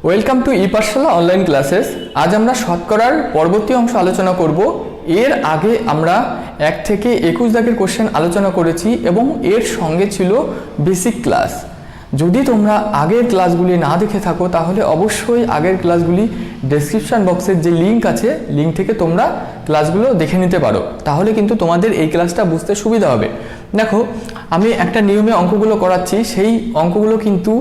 Welcome to ePathshala online classes. আজ আমরা শতকরার পরবর্তী অংশ আলোচনা করব। এর আগে আমরা 1 থেকে 21 দাগের কোশ্চেন আলোচনা করেছি এবং এর সঙ্গে ছিল বেসিক ক্লাস। যদি তোমরা আগের ক্লাসগুলি না দেখে থাকো তাহলে অবশ্যই আগের ক্লাসগুলি ডেসক্রিপশন বক্সের যে লিঙ্ক আছে, লিঙ্ক থেকে তোমরা ক্লাসগুলো দেখে নিতে পারো, তাহলে কিন্তু তোমাদের এই ক্লাসটা বুঝতে সুবিধা হবে। দেখো, আমি একটা নিয়মে অঙ্কগুলো করাচ্ছি, সেই অঙ্কগুলো কিন্তু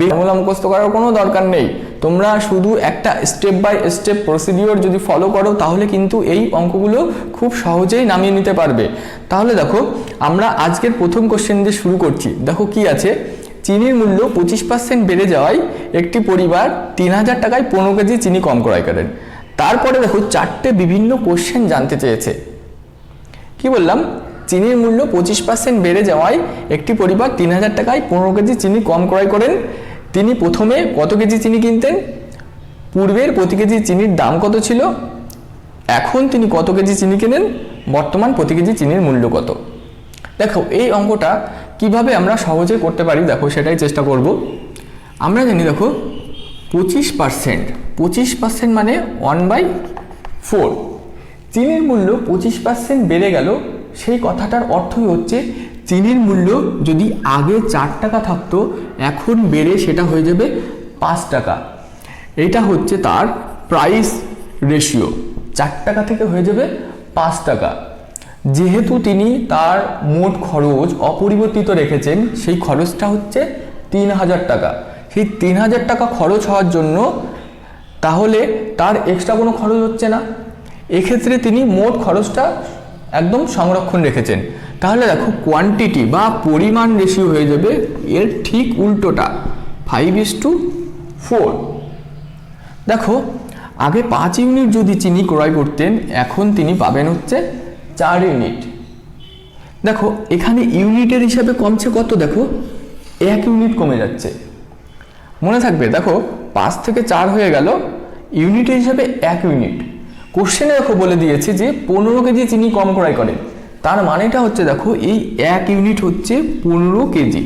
বাংলা মুখস্থ করার কোনো দরকার নেই। তোমরা শুধু একটা স্টেপ বাই স্টেপ প্রসিডিওর যদি ফলো করো তাহলে কিন্তু এই অঙ্কগুলো খুব সহজেই নামিয়ে নিতে পারবে। তাহলে দেখো, আমরা আজকের প্রথম কোশ্চেন দিয়ে শুরু করছি। দেখো কি আছে, চিনির মূল্য 25% বেড়ে যাওয়ায় একটি পরিবার 3000 টাকায় 15 কেজি চিনি কম ক্রয় করেন। তারপরে দেখো 4টে বিভিন্ন কোশ্চেন জানতে চেয়েছে। কি বললাম? চিনির মূল্য 25% বেড়ে যাওয়ায় একটি পরিবার 3000 টাকায় 15 কেজি চিনি কম ক্রয় করেন। তিনি প্রথমে কত কেজি চিনি কিনতেন? পূর্বের প্রতি কেজি চিনির দাম কত ছিল? এখন তিনি কত কেজি চিনি কেনেন? বর্তমান প্রতি কেজি চিনির মূল্য কত? দেখো, এই অঙ্কটা কিভাবে আমরা সহজে করতে পারি দেখো সেটাই চেষ্টা করব। আমরা জানি দেখো 25% মানে 1/4। চিনির মূল্য 25% বেড়ে গেল, সেই কথাটার অর্থই হচ্ছে চিনির মূল্য যদি আগে 4 টাকা থাকতো এখন বেড়ে সেটা হয়ে যাবে 5 টাকা। এটা হচ্ছে তার প্রাইস রেশিও, 4 টাকা থেকে হয়ে যাবে 5 টাকা। যেহেতু তিনি তার মোট খরচ অপরিবর্তিত রেখেছেন, সেই খরচটা হচ্ছে 3000 টাকা। সেই 3000 টাকা খরচ হওয়ার জন্য তাহলে তার এক্সট্রা কোনো খরচ হচ্ছে না, এক্ষেত্রে তিনি মোট খরচটা একদম সংরক্ষণ রেখেছেন। তাহলে দেখো কোয়ান্টিটি বা পরিমাণ রেশিও হয়ে যাবে এর ঠিক উল্টোটা, 5:4। দেখো, আগে 5 ইউনিট যদি চিনি ক্রয় করতেন, এখন তিনি পাবেন হচ্ছে 4 ইউনিট। দেখো এখানে ইউনিটের হিসাবে কমছে কত? দেখো 1 ইউনিট কমে যাচ্ছে, মনে থাকবে। দেখো 5 থেকে 4 হয়ে গেল, ইউনিটের হিসাবে 1 ইউনিট। কোশ্চেনে দেখো বলে দিয়েছে যে 15 কেজি চিনি কম ক্রয় করে, তার মানেটা হচ্ছে দেখো এই 1 ইউনিট হচ্ছে 15 কেজি।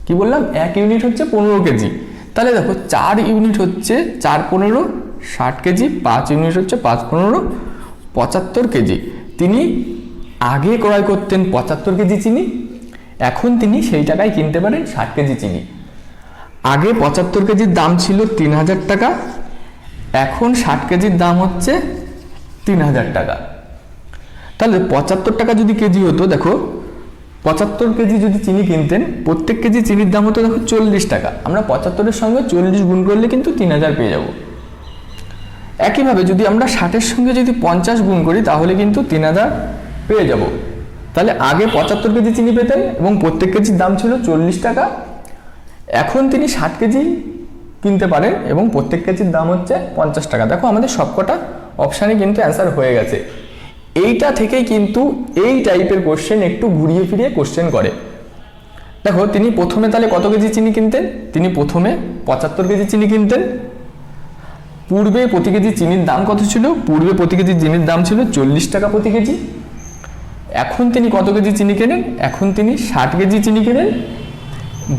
কি বললাম? 1 ইউনিট হচ্ছে 15 কেজি। তাহলে দেখো 4 ইউনিট হচ্ছে 4×15 60 কেজি, 5 ইউনিট হচ্ছে 5×15 75 কেজি। তিনি আগে ক্রয় করতেন 75 কেজি চিনি, এখন তিনি সেই টাকায় কিনতে পারেন 60 কেজি চিনি। আগে 75 কেজির দাম ছিল 3000 টাকা, এখন 60 কেজির দাম হচ্ছে 3000 টাকা। তাহলে 75 টাকা যদি কেজি হতো, দেখো 75 কেজি যদি চিনি কিনতেন, প্রত্যেক কেজি চিনির দাম হতো দেখো 40 টাকা। আমরা 75-এর সঙ্গে 40 গুণ করলে কিন্তু 3000 পেয়ে যাব। একইভাবে যদি আমরা 60-এর সঙ্গে যদি 50 গুণ করি তাহলে কিন্তু 3000 পেয়ে যাব। তাহলে আগে 75 কেজি চিনি পেতেন এবং প্রত্যেক কেজির দাম ছিল 40 টাকা, এখন তিনি 60 কেজি কিনতে পারেন এবং প্রত্যেক কেজির দাম হচ্ছে 50 টাকা। দেখো আমাদের সবকটা অপশানে কিন্তু অ্যান্সার হয়ে গেছে। এইটা থেকেই কিন্তু এই টাইপের কোশ্চেন একটু ঘুরিয়ে ফিরিয়ে কোশ্চেন করে। দেখো তিনি প্রথমে তাহলে কত কেজি চিনি কিনতেন? তিনি প্রথমে 75 কেজি চিনি কিনতেন। পূর্বে প্রতি কেজি চিনির দাম কত ছিল? পূর্বে প্রতি কেজি চিনির দাম ছিল 40 টাকা প্রতি কেজি। এখন তিনি কত কেজি চিনি কেনেন? এখন তিনি 60 কেজি চিনি কেনেন।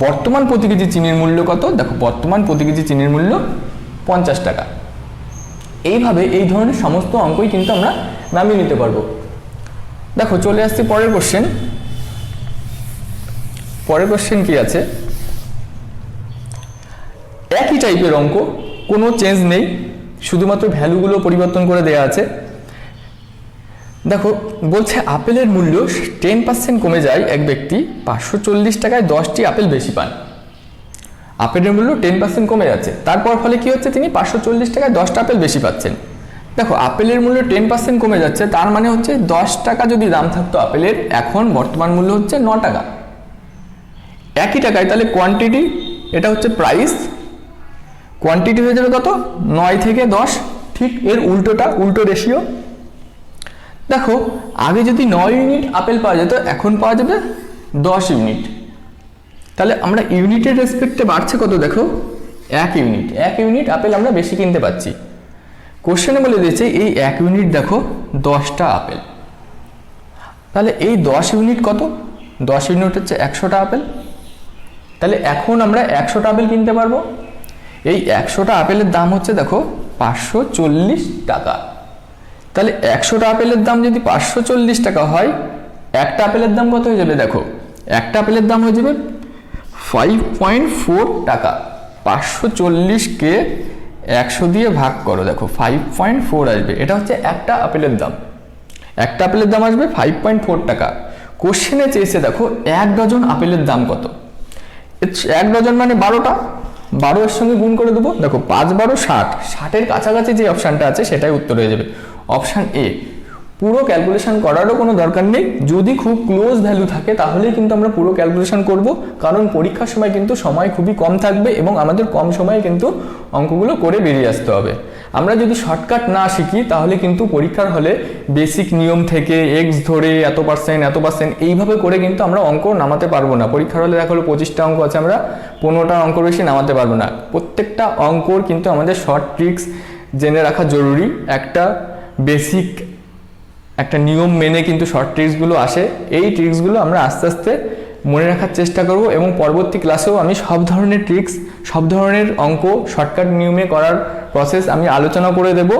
বর্তমান প্রতি কেজি চিনির মূল্য কত? দেখো বর্তমান প্রতি কেজি চিনির মূল্য 50 টাকা। এইভাবে এই ধরনের সমস্ত অঙ্কই কিন্তু আমরা নামিয়ে নিতে পারবো। দেখো চলে আসছি পরের কোশ্চেন। পরের কোশ্চেন কি আছে? একই টাইপের অঙ্ক, কোনো চেঞ্জ নেই, শুধুমাত্র ভ্যালুগুলো পরিবর্তন করে দেওয়া আছে। দেখো বলছে আপেলের মূল্য 10% কমে যায় এক ব্যক্তি 540 টাকায় 10টি আপেল বেশি পান। আপেলের মূল্য 10% কমে যাচ্ছে, তারপর ফলে কি হচ্ছে? তিনি 540 টাকায় 10টা আপেল বেশি পাচ্ছেন। দেখো আপেলের মূল্য 10% কমে যাচ্ছে, তার মানে হচ্ছে 10 টাকা যদি দাম থাকতো আপেলের, এখন বর্তমান মূল্য হচ্ছে 9 টাকা। একই টাকায় তাহলে কোয়ান্টিটি, এটা হচ্ছে প্রাইস, কোয়ান্টিটি হয়ে যাবে কত? 9 থেকে 10, ঠিক এর উল্টোটা, উল্টো রেশিও। দেখো আগে যদি 9 ইউনিট আপেল পাওয়া যেত, এখন পাওয়া যাবে 10 ইউনিট। তাহলে আমরা ইউনিটের রেসপেক্টে বাড়ছে কত? দেখো 1 ইউনিট। 1 ইউনিট আপেল আমরা বেশি কিনতে পাচ্ছি। কোশ্চেনে বলে দিয়েছে এই 1 ইউনিট দেখো 10টা আপেল। তাহলে এই 10 ইউনিট কত? 10 ইউনিট হচ্ছে 100টা আপেল। তাহলে এখন আমরা 100টা আপেল কিনতে পারবো। এই 100টা আপেলের দাম হচ্ছে দেখো 540 টাকা। তাহলে 100টা আপেলের দাম যদি 540 টাকা হয়, একটা আপেলের দাম কত হয়ে যাবে দেখো, একটা আপেলের দাম হয়ে যাবে 5.4 টাকা। 540কে 100 দিয়ে ভাগ করো, দেখো 5.4 আসবে। এটা হচ্ছে একটা আপেলের দাম, একটা আপেলের দাম আসবে 5.4 টাকা। কোশ্চেনে চেয়েছে দেখো 1 ডজন আপেলের দাম কত। 1 ডজন মানে 12টা, 12 এর সঙ্গে গুণ করে দেবো, দেখো 5 12 60, 60-এর কাছাকাছি যে অপশানটা আছে সেটাই উত্তর হয়ে যাবে, অপশান এ। পুরো ক্যালকুলেশন করারও কোনো দরকার নেই, যদি খুব ক্লোজ ভ্যালু থাকে তাহলেই কিন্তু আমরা পুরো ক্যালকুলেশন করব, কারণ পরীক্ষার সময় কিন্তু সময় খুবই কম থাকবে এবং আমাদের কম সময়ে কিন্তু অঙ্কগুলো করে বেরিয়ে আসতে হবে। আমরা যদি শর্টকাট না শিখি তাহলে কিন্তু পরীক্ষার হলে বেসিক নিয়ম থেকে এক্স ধরে এত পার্সেন্ট এইভাবে করে কিন্তু আমরা অঙ্ক নামাতে পারবো না। পরীক্ষার হলে দেখো 25টা অঙ্ক আছে, আমরা 15টা অঙ্ক বেশি নামাতে পারবো না। প্রত্যেকটা অঙ্কর কিন্তু আমাদের শর্ট ট্রিক্স জেনে রাখা জরুরি। একটা বেসিক একটা নিয়ম মেনে কিন্তু শর্ট ট্রিক্সগুলো আসে, এই ট্রিক্সগুলো আমরা আস্তে আস্তে মনে রাখার চেষ্টা করব এবং পরবর্তী ক্লাসেও আমি সব ধরনের ট্রিক্স, সব ধরনের অঙ্ক শর্টকাট নিয়মে করার প্রসেস আমি আলোচনা করে দেব।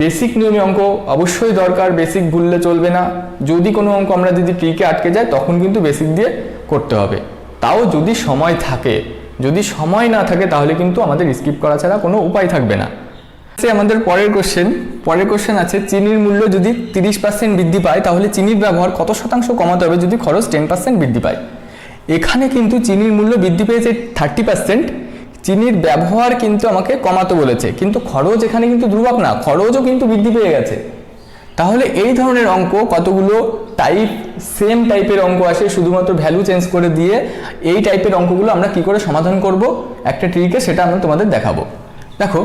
বেসিক নিয়মে অঙ্ক অবশ্যই দরকার, বেসিক ভুললে চলবে না। যদি কোনো অঙ্ক আমরা যদি ট্রিকে আটকে যাই তখন কিন্তু বেসিক দিয়ে করতে হবে, তাও যদি সময় থাকে। যদি সময় না থাকে তাহলে কিন্তু আমাদের স্কিপ করা ছাড়া কোনো উপায় থাকবে না। আমাদের পরের কোশ্চেন আছে, চিনির মূল্য যদি 30% বৃদ্ধি পায় তাহলে চিনির ব্যবহার কত শতাংশ কমাতে হবে যদি খরচ 10% বৃদ্ধি পায়। এখানে কিন্তু চিনির মূল্য বৃদ্ধি পেয়েছে 30%, চিনির ব্যবহার কিন্তু আমাকে কমাতে বলেছে, কিন্তু খরচ এখানে কিন্তু ধ্রুবক না, খরচও কিন্তু বৃদ্ধি পেয়ে গেছে। তাহলে এই ধরনের অঙ্ক কতগুলো সেম টাইপের অঙ্ক আসে, শুধুমাত্র ভ্যালু চেঞ্জ করে দিয়ে এই টাইপের অঙ্কগুলো আমরা কি করে সমাধান করব একটা ট্রিকে, সেটা আমি তোমাদের দেখাবো। দেখো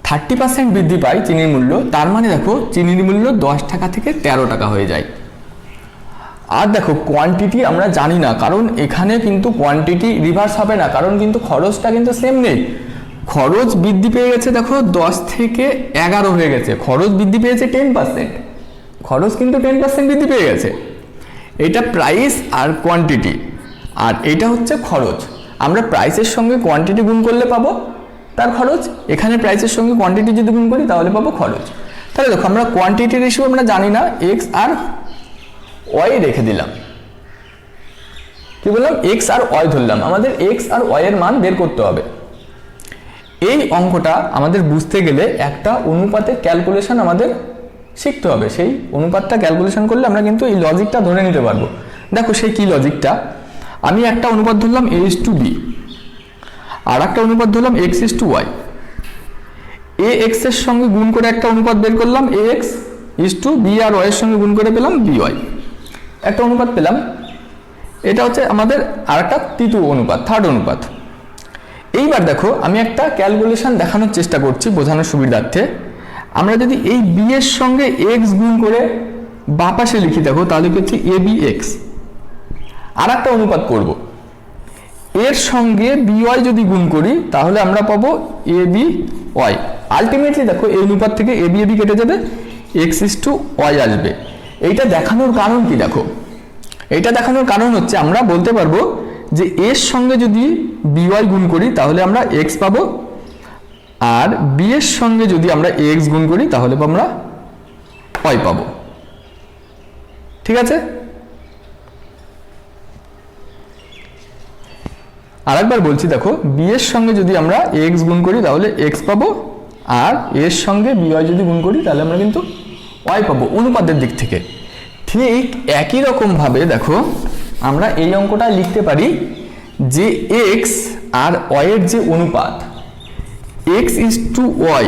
30% বৃদ্ধি পায় চিনির মূল্য, তার মানে দেখো চিনির মূল্য 10 টাকা থেকে 13 টাকা হয়ে যায়। আর দেখো কোয়ান্টিটি আমরা জানি না, কারণ এখানে কিন্তু কোয়ান্টিটি রিভার্স হবে না, কারণ কিন্তু খরচটা কিন্তু সেম নেই। খরচ বৃদ্ধি পেয়ে গেছে দেখো 10 থেকে 11 হয়ে গেছে, খরচ বৃদ্ধি পেয়েছে 10%, খরচ কিন্তু 10% বৃদ্ধি পেয়ে গেছে। এটা প্রাইস আর কোয়ান্টিটি, আর এটা হচ্ছে খরচ। আমরা প্রাইসের সঙ্গে কোয়ান্টিটি গুণ করলে পাবো তার খরচ, এখানে প্রাইসের সঙ্গে কোয়ান্টিটি যদি গুণ করি তাহলে পাবো খরচ। তাহলে দেখো আমরা কোয়ান্টিটির রেশিও আমরা জানি না, এক্স আর ওয়াই রেখে দিলাম। কি বললাম? এক্স আর ওয়াই ধরলাম, আমাদের এক্স আর ওয়াই এর মান বের করতে হবে। এই অঙ্কটা আমাদের বুঝতে গেলে একটা অনুপাতের ক্যালকুলেশন আমাদের শিখতে হবে। সেই অনুপাতটা ক্যালকুলেশন করলে আমরা কিন্তু এই লজিকটা ধরে নিতে পারবো। দেখো সেই কি লজিকটা, আমি একটা অনুপাত ধরলাম a is to b, আর একটা অনুপাত ধরলাম x is to y। ax এর সঙ্গে গুণ করে একটা অনুপাত বের করলাম ax is to b, R y এর সঙ্গে গুণ করে পেলাম by, একটা অনুপাত পেলাম। এটা হচ্ছে আমাদের আরেকটা তৃতীয় অনুপাত, থার্ড অনুপাত। এইবার দেখো আমি একটা ক্যালকুলেশন দেখানোর চেষ্টা করছি বোঝানোর সুবিধার্থে। আমরা যদি এই b এর সঙ্গে x গুণ করে বাঁ পাশে লিখি দেখো, তাহলে হচ্ছে abx। আর একটা অনুপাত করব, এর সঙ্গে by যদি গুণ করি তাহলে আমরা পাবো aby। আলটিমেটলি দেখো এই অনুপাত থেকে ab কেটে যাবে, x is to y আসবে। এইটা দেখানোর কারণ কি? দেখো এইটা দেখানোর কারণ হচ্ছে আমরা বলতে পারবো যে এর সঙ্গে যদি by গুণ করি তাহলে আমরা x পাবো, আর b এর সঙ্গে যদি আমরা x গুণ করি তাহলে আমরা y পাবো। ঠিক আছে? আরেকবার বলছি, দেখো b এর সঙ্গে যদি আমরা x গুণ করি তাহলে x পাবো, আর এর সঙ্গে by যদি গুণ করি তাহলে আমরা কিন্তু y পাবো অনুপাতের দিক থেকে। ঠিক একই রকম ভাবে দেখো আমরা এই অঙ্কটা লিখতে পারি যে x আর y এর যে অনুপাত x is to y,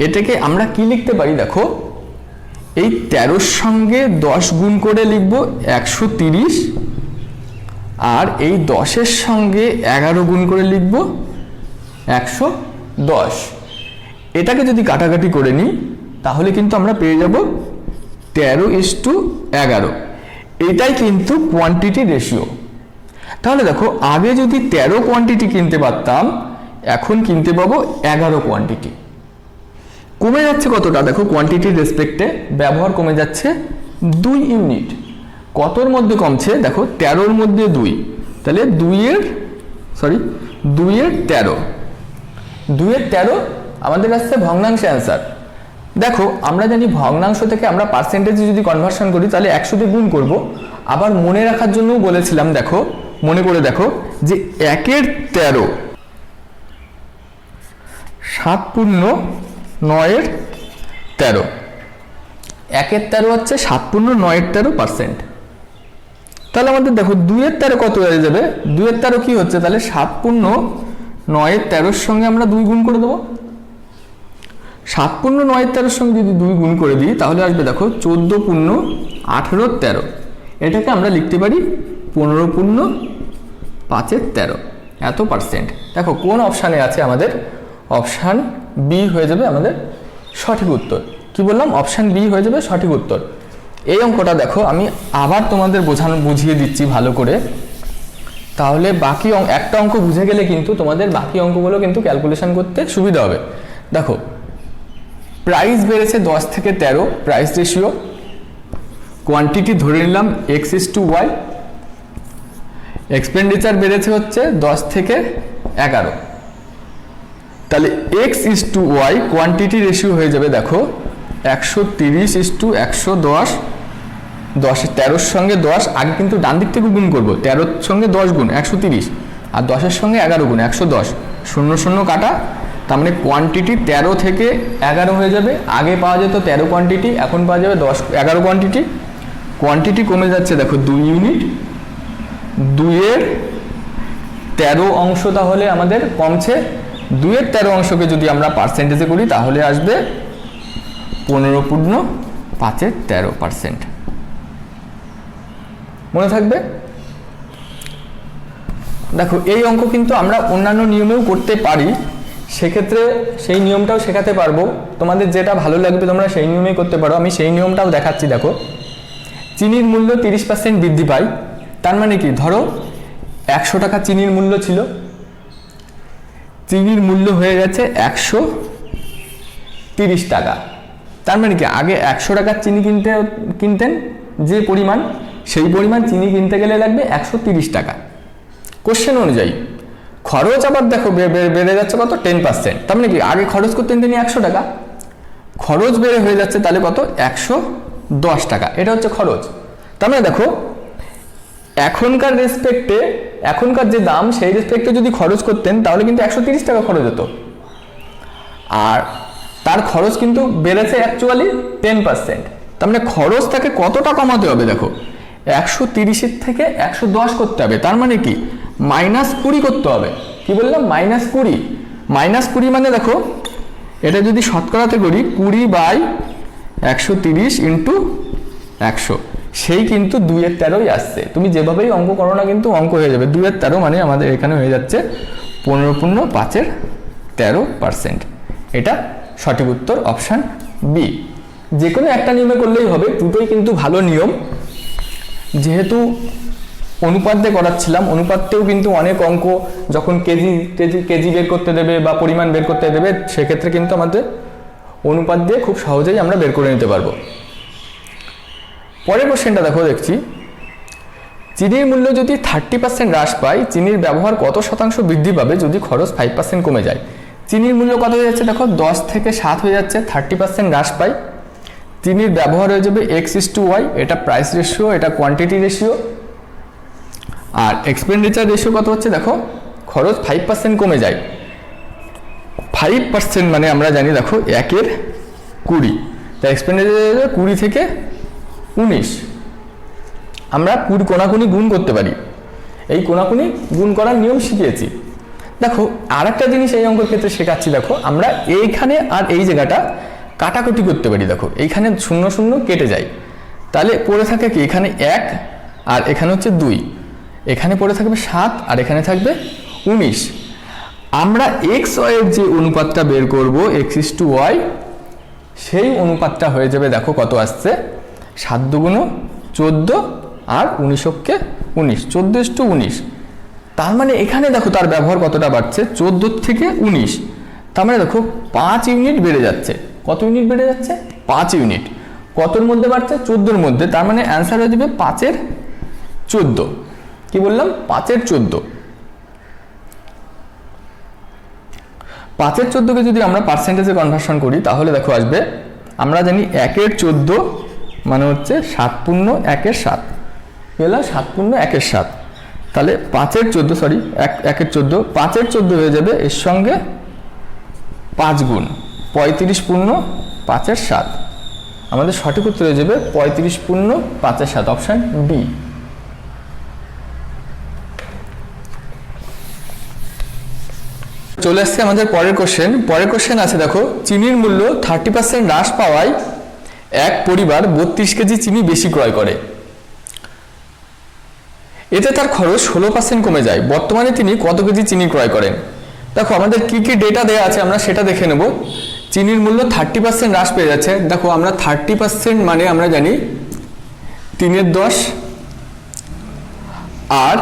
এটাকে আমরা কি লিখতে পারি? দেখো এই 13 সঙ্গে 10 গুণ করে লিখবো 130, আর এই 10 এর সঙ্গে 11 গুণ করে লিখব 110। এটাকে যদি কাটাকাটি করে নিই তাহলে কিন্তু আমরা পেয়ে যাব 13:11। এটাই কিন্তু কোয়ান্টিটি রেশিও। তাহলে দেখো আগে যদি 13 কোয়ান্টিটি কিনতে পারতাম, এখন কিনতে পাবো 11 কোয়ান্টিটি। কমে যাচ্ছে কতটা? দেখো কোয়ান্টিটির রেসপেক্টে ব্যবহার কমে যাচ্ছে 2 ইউনিট। কতর মধ্যে কমছে? দেখো 13-র মধ্যে 2, তাহলে 2 এর 13। 2 এর 13 আমাদের আসছে ভগ্নাংশে অ্যান্সার। দেখো আমরা জানি ভগ্নাংশ থেকে আমরা পার্সেন্টেজে যদি কনভার্সন করি তাহলে 100 দিয়ে গুণ করব। আবার মনে রাখার জন্যও বলেছিলাম, দেখো মনে করে দেখো যে 1 এর 13 7 পূর্ণ 9 এর 13, 1 এর 13 হচ্ছে 7 পূর্ণ 9 এর 13%। তাহলে আমাদের দেখো 2 এর 13 কত হয়ে যাবে, 2 এর 13 কি হচ্ছে, তাহলে 7 পূর্ণ 9 এর 13 সঙ্গে আমরা 2 গুণ করে দেবো। 7 পূর্ণ 9 এর 13 সঙ্গে যদি 2 গুণ করে দিই তাহলে আসবে দেখো 14 পূর্ণ 18 এর 13। এটাকে আমরা লিখতে পারি 15 পূর্ণ 5 এর 13 এত পার্সেন্ট। দেখো কোন অপশানে আছে আমাদের, অপশান বি হয়ে যাবে আমাদের সঠিক উত্তর। কি বললাম, অপশান বি হয়ে যাবে সঠিক উত্তর। এই অঙ্কটা দেখো আমি আবার তোমাদের বুঝিয়ে দিচ্ছি ভালো করে, তাহলে বাকি একটা অঙ্ক বুঝে গেলে কিন্তু তোমাদের বাকি অঙ্কগুলো কিন্তু ক্যালকুলেশন করতে সুবিধা হবে। দেখো প্রাইস বেড়েছে 10 থেকে 13, প্রাইস রেশিও, কোয়ান্টিটি ধরে নিলাম x:y, এক্সপেন্ডিচার বেড়েছে হচ্ছে 10 থেকে 11, তাহলে x:y কোয়ান্টিটি রেশিও হয়ে যাবে দেখো 130:110, 13 সঙ্গে 10 আগে কিন্তু ডান দিক থেকে গুণ করবো, 13 সঙ্গে 10 গুণ 130, আর 10 সঙ্গে 11 গুণ 110, 0 0 কাটা, তার মানে কোয়ান্টিটি 13 থেকে 11 হয়ে যাবে। আগে পাওয়া যেত 13 কোয়ান্টিটি, এখন পাওয়া যাবে 11 কোয়ান্টিটি। কোয়ান্টিটি কমে যাচ্ছে দেখো 2 ইউনিট, 2 এর 13 অংশ তাহলে আমাদের কমছে, 2 এর 13 অংশকে যদি আমরা পার্সেন্টেজে করি তাহলে আসবে 15 পূর্ণ 5 এর 13%। মনে থাকবে। দেখো এই অঙ্ক কিন্তু আমরা অন্যান্য নিয়মেও করতে পারি, সেক্ষেত্রে সেই নিয়মটাও শেখাতে পারবো, তোমাদের যেটা ভালো লাগবে তোমরা সেই নিয়মেই করতে পারো। আমি সেই নিয়মটাও দেখাচ্ছি। দেখো চিনির মূল্য 30% বৃদ্ধি পায়, তার মানে কি, ধরো 100 টাকা চিনির মূল্য ছিল, চিনির মূল্য হয়ে গেছে 130 টাকা। তার মানে কি, আগে 100 টাকার চিনি কিনতেন যে পরিমাণ, সেই পরিমাণ চিনি কিনতে গেলে লাগবে 130 টাকা কোশ্চেন অনুযায়ী। খরচ আবার দেখো বেড়ে যাচ্ছে কত, 10%। তার মানে কি, আগে খরচ করতেন তিনি 100 টাকা, খরচ বেড়ে হয়ে যাচ্ছে তাহলে কত, 110 টাকা। এটা হচ্ছে খরচ। তার মানে দেখো এখনকার রেসপেক্টে, এখনকার যে দাম সেই রেসপেক্টে যদি খরচ করতেন তাহলে কিন্তু 130 টাকা খরচ হতো, আর তার খরচ কিন্তু বেড়েছে অ্যাকচুয়ালি 10%। তার মানে খরচটাকে কতটা কমাতে হবে, দেখো 130 থেকে 110 করতে হবে। তার মানে কি, -20 করতে হবে। কি বললাম, -20। -20 মানে দেখো এটা যদি শতকরাতে করি 20/130 ইন্টু 100, সেই কিন্তু 2 এর 13ই আসছে। তুমি যেভাবেই অঙ্ক করো না কিন্তু অঙ্ক হয়ে যাবে। 2 এর 13 মানে আমাদের এখানে হয়ে যাচ্ছে 15 পূর্ণ 5 এর 13%। এটা সঠিক উত্তর, অপশান বি। যে কোনো একটা নিয়মে করলেই হবে, দুটোই কিন্তু ভালো নিয়ম। যেহেতু অনুপাত দিয়ে করাচ্ছিলাম, অনুপাতেও কিন্তু অনেক অঙ্ক যখন কেজি বের করতে দেবে বা পরিমাণ বের করতে দেবে, সেক্ষেত্রে কিন্তু আমাদের অনুপাত দিয়ে খুব সহজেই আমরা বের করে নিতে পারবো। পরের কোশ্চেনটা দেখো, দেখছি চিনির মূল্য যদি 30% হ্রাস পায়, চিনির ব্যবহার কত শতাংশ বৃদ্ধি পাবে যদি খরচ 5% কমে যায়? চিনির মূল্য কত হয়ে যাচ্ছে, দেখো 10 থেকে 7 হয়ে যাচ্ছে, 30% হ্রাস পায়, চিনির ব্যবহার হয়ে যাবে x:y, এটা প্রাইস রেশিও, এটা কোয়ান্টিটি রেশিও। আর এক্সপেন্ডিচার রেশিও কত হচ্ছে, দেখো খরচ 5% কমে যায়, 5% মানে আমরা জানি দেখো 1 এর 20, তাই এক্সপেন্ডিচার 20 থেকে 19। আমরা কোনাকুনি গুণ করতে পারি, এই কোনাকুনি গুণ করার নিয়ম শিখিয়েছি। দেখো আর একটা জিনিস এই অঙ্কের ক্ষেত্রে শেখাচ্ছি, দেখো আমরা এইখানে আর এই জায়গাটা কাটাকুটি করতে পারি। দেখো এইখানে 0 0 কেটে যায়, তাহলে পড়ে থাকে কি, এখানে 1 আর এখানে হচ্ছে 2, এখানে পড়ে থাকবে 7 আর এখানে থাকবে 19। আমরা xy এর যে অনুপাতটা বের করব x:y, সেই অনুপাতটা হয়ে যাবে দেখো কত আসছে, 7 দুগুণ 14 আর 19 19, 14:19। তার মানে এখানে দেখো তার ব্যবহার কতটা বাড়ছে, 14 থেকে 19। তার মানে দেখো 5 ইউনিট বেড়ে যাচ্ছে। কত ইউনিট বেড়ে যাচ্ছে, 5 ইউনিট। কতর মধ্যে বাড়ছে, 14 মধ্যে। তার মানে অ্যান্সার হয়ে যাবে 5 এর 14। কি বললাম, 5 এর 14। 5-এর 14কে যদি আমরা পার্সেন্টেজে কনভার্সন করি তাহলে দেখো আসবে, আমরা জানি 1-এর 14 মানে হচ্ছে 7 পূর্ণ 1-এর 7, এলো 7 পূর্ণ 1-এর 7, তাহলে 5-এর 14 সরি 1-এর 14, 5-এর 14 হয়ে যাবে এর সঙ্গে 5 গুণ 35 পূর্ণ 5-এর 7। আমাদের সঠিক উত্তর হয়ে যাবে 35 পূর্ণ 5-এর 7, অপশন বি। চলে আসছে আমাদের পরের কোশ্চেন আছে দেখো, চিনির মূল্য 30% হ্রাস পাওয়ায় এক পরিবার 32 কেজি চিনি বেশি ক্রয় করে, এতে তার খরচ 16% কমে যায়, বর্তমানে তিনি কত কেজি চিনি ক্রয় করেন? দেখো আমাদের কি কি ডেটা দেওয়া আছে আমরা সেটা দেখে নেব। চিনির মূল্য 30% হ্রাস পেয়ে যাচ্ছে, দেখো আমরা 30% মানে আমরা জানি 3/10 আর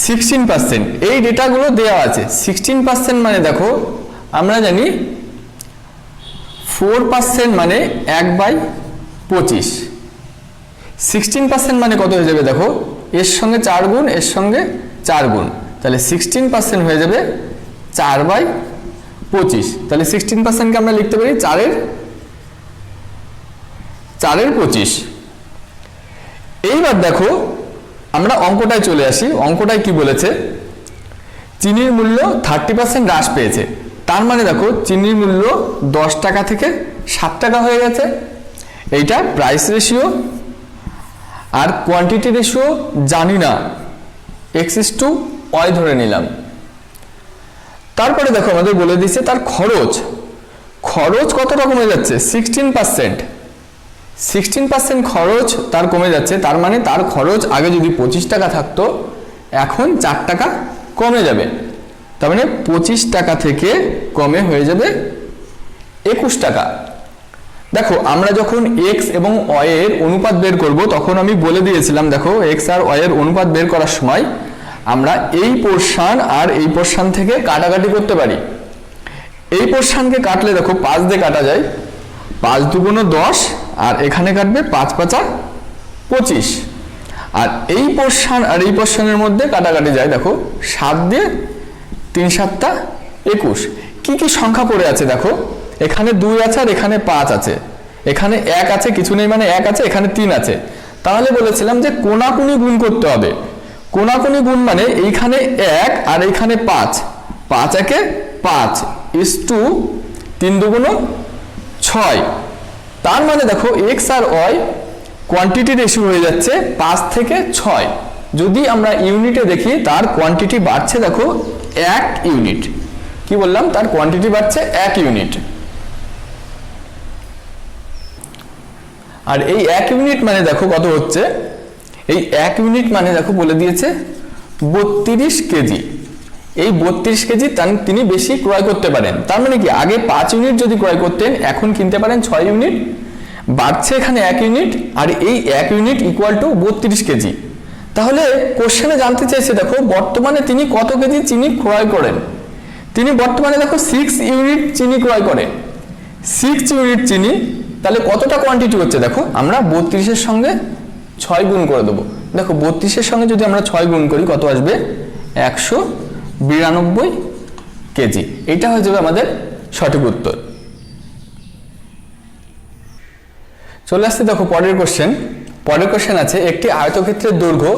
16%, এই ডেটাগুলো দেওয়া আছে। 16% মানে দেখো আমরা জানি 4% মানে 1/25, 16% মানে কত হয়ে যাবে দেখো, এর সঙ্গে 4 গুণ এর সঙ্গে 4 গুণ, তাহলে 16% হয়ে যাবে 4/25, তাহলে 16%কে আমরা লিখতে পারি 4-এর 25। এইবার দেখো আমরা অঙ্কটায় চলে আসি, অঙ্কটায় কি বলেছে, চিনির মূল্য 30% হ্রাস পেয়েছে, তার মানে দেখো চিনির মূল্য 10 টাকা থেকে 7 টাকা হয়ে গেছে, এইটা প্রাইস রেশিও। আর কোয়ান্টিটি রেশিও জানি না, x:y ধরে নিলাম। তারপরে দেখো আমাদের বলে দিচ্ছে তার খরচ কতটা কমে যাচ্ছে, 16% খরচ তার কমে যাচ্ছে, তার মানে তার খরচ আগে যদি 25 টাকা থাকতো এখন 4 টাকা কমে যাবে, তার মানে 25 টাকা থেকে কমে হয়ে যাবে 21 টাকা। দেখো আমরা যখন x এবং y এর অনুপাত বের করব তখন আমি বলে দিয়েছিলাম, দেখো x আর y এর অনুপাত বের করার সময় আমরা এই পোরশন আর এই পোরশন থেকে কাটাকাটি করতে পারি। এই পোরশনকে কাটলে দেখো 5 দিয়ে কাটা যায়, 5 দুগুণ 10, আর এখানে কাটবে 5×5 25, আর এই পোরশন আর এই পোরশনের মধ্যে কাটাকাটি যায়, দেখো 7 দিয়ে 3×7 21। কি কি সংখ্যা পড়ে আছে দেখো, এখানে 2 আছে আর এখানে 5 আছে, এখানে 1 আছে কিছু নেই মানে 1 আছে, এখানে 3 আছে, তাহলে বলেছিলাম যে কোনাকুনি গুণ করতে হবে। কোনাকুনি গুণ মানে এইখানে 1 আর এইখানে 5, 5 একে 5 = 3 দুগুণ 6, তার মানে দেখো x আর y কোয়ান্টিটি রেশিও হয়ে যাচ্ছে 5 থেকে 6। যদি আমরা ইউনিটে দেখি তার কোয়ান্টিটি বাড়ছে দেখো 1 ইউনিট, কি বললাম তার কোয়ান্টিটি বাড়ছে 1 ইউনিট। আর এই 1 ইউনিট মানে দেখো কত হচ্ছে, এই 1 ইউনিট মানে দেখো বলে দিয়েছে 32 কেজি, এই 32 কেজি তিনি বেশি ক্রয় করতে পারেন। তার মানে কি আগে 5 ইউনিট যদি ক্রয় করতেন এখন কিনতে পারেন 6 ইউনিট, বাড়ছে এখানে 1 ইউনিট, আর এই 1 ইউনিট ইকুয়াল টু 32 কেজি। তাহলে কোশ্চেনে জানতে চাইছে দেখো বর্তমানে তিনি কত কেজি চিনি ক্রয় করেন, তিনি বর্তমানে দেখো 6 ইউনিট চিনি ক্রয় করেন, 6 ইউনিট চিনি, তাহলে কতটা কোয়ান্টিটি হচ্ছে দেখো আমরা 32-এর সঙ্গে 6 গুণ করে দেবো। দেখো 32-এর সঙ্গে যদি আমরা 6 গুণ করি কত আসবে, 192 কেজি, এটা হয়ে যাবে আমাদের সঠিক উত্তর। চলে আসছে দেখো পরের কোশ্চেন আছে, একটি আয়তক্ষেত্রের দৈর্ঘ্য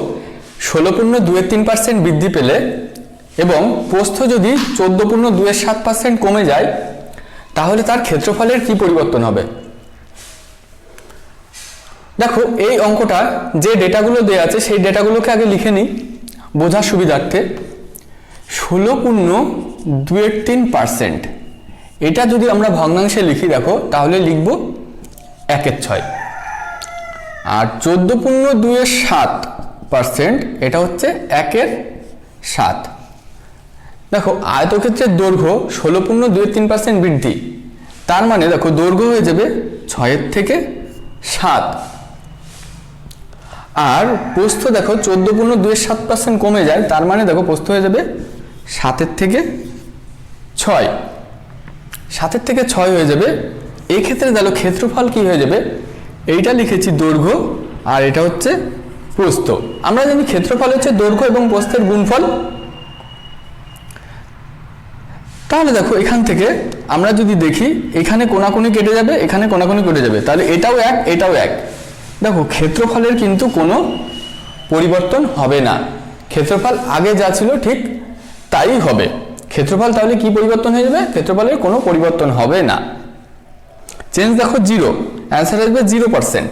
16.2-3% বৃদ্ধি পেলে এবং প্রস্থ যদি 14.2-7% কমে যায় তাহলে তার ক্ষেত্রফলের কি পরিবর্তন হবে? দেখো এই অঙ্কটা যে ডেটাগুলো দেওয়া আছে সেই ডেটাগুলোকে আগে লিখে নিই বোঝার সুবিধার্থে। 16.2-3%, এটা যদি আমরা ভগ্নাংশে লিখি দেখো তাহলে লিখব 1/6, আর 14.2-7% এটা হচ্ছে 1/7। দেখো আয়তক্ষেত্রের দৈর্ঘ্য 16.2-3% বৃদ্ধি, তার মানে দেখো দৈর্ঘ্য হয়ে যাবে 6 থেকে 7, আর প্রস্থ দেখো 14.2-7% কমে যায়, তার মানে দেখো প্রস্থ হয়ে যাবে 7 থেকে 6, 7 থেকে 6 হয়ে যাবে। এই ক্ষেত্রে দেখো ক্ষেত্রফল কি হয়ে যাবে, এইটা লিখেছি দৈর্ঘ্য আর এটা হচ্ছে প্রস্থ। আমরা জানি ক্ষেত্রফল হচ্ছে দৈর্ঘ্য এবং প্রস্থের গুণফল। তাহলে দেখো এখান থেকে আমরা যদি দেখি এখানে কোনাকুনি কেটে যাবে, এখানে কোনাকুনি কেটে যাবে, তাহলে এটাও এক এটাও এক। দেখো ক্ষেত্রফলের কিন্তু কোনো পরিবর্তন হবে না, ক্ষেত্রফল আগে যা ছিল ঠিক তাই হবে। ক্ষেত্রফল তাহলে কি পরিবর্তন হয়ে যাবে? ক্ষেত্রফলের কোনো পরিবর্তন হবে না। চেঞ্জ দেখো 0, অ্যান্সার আসবে 0%।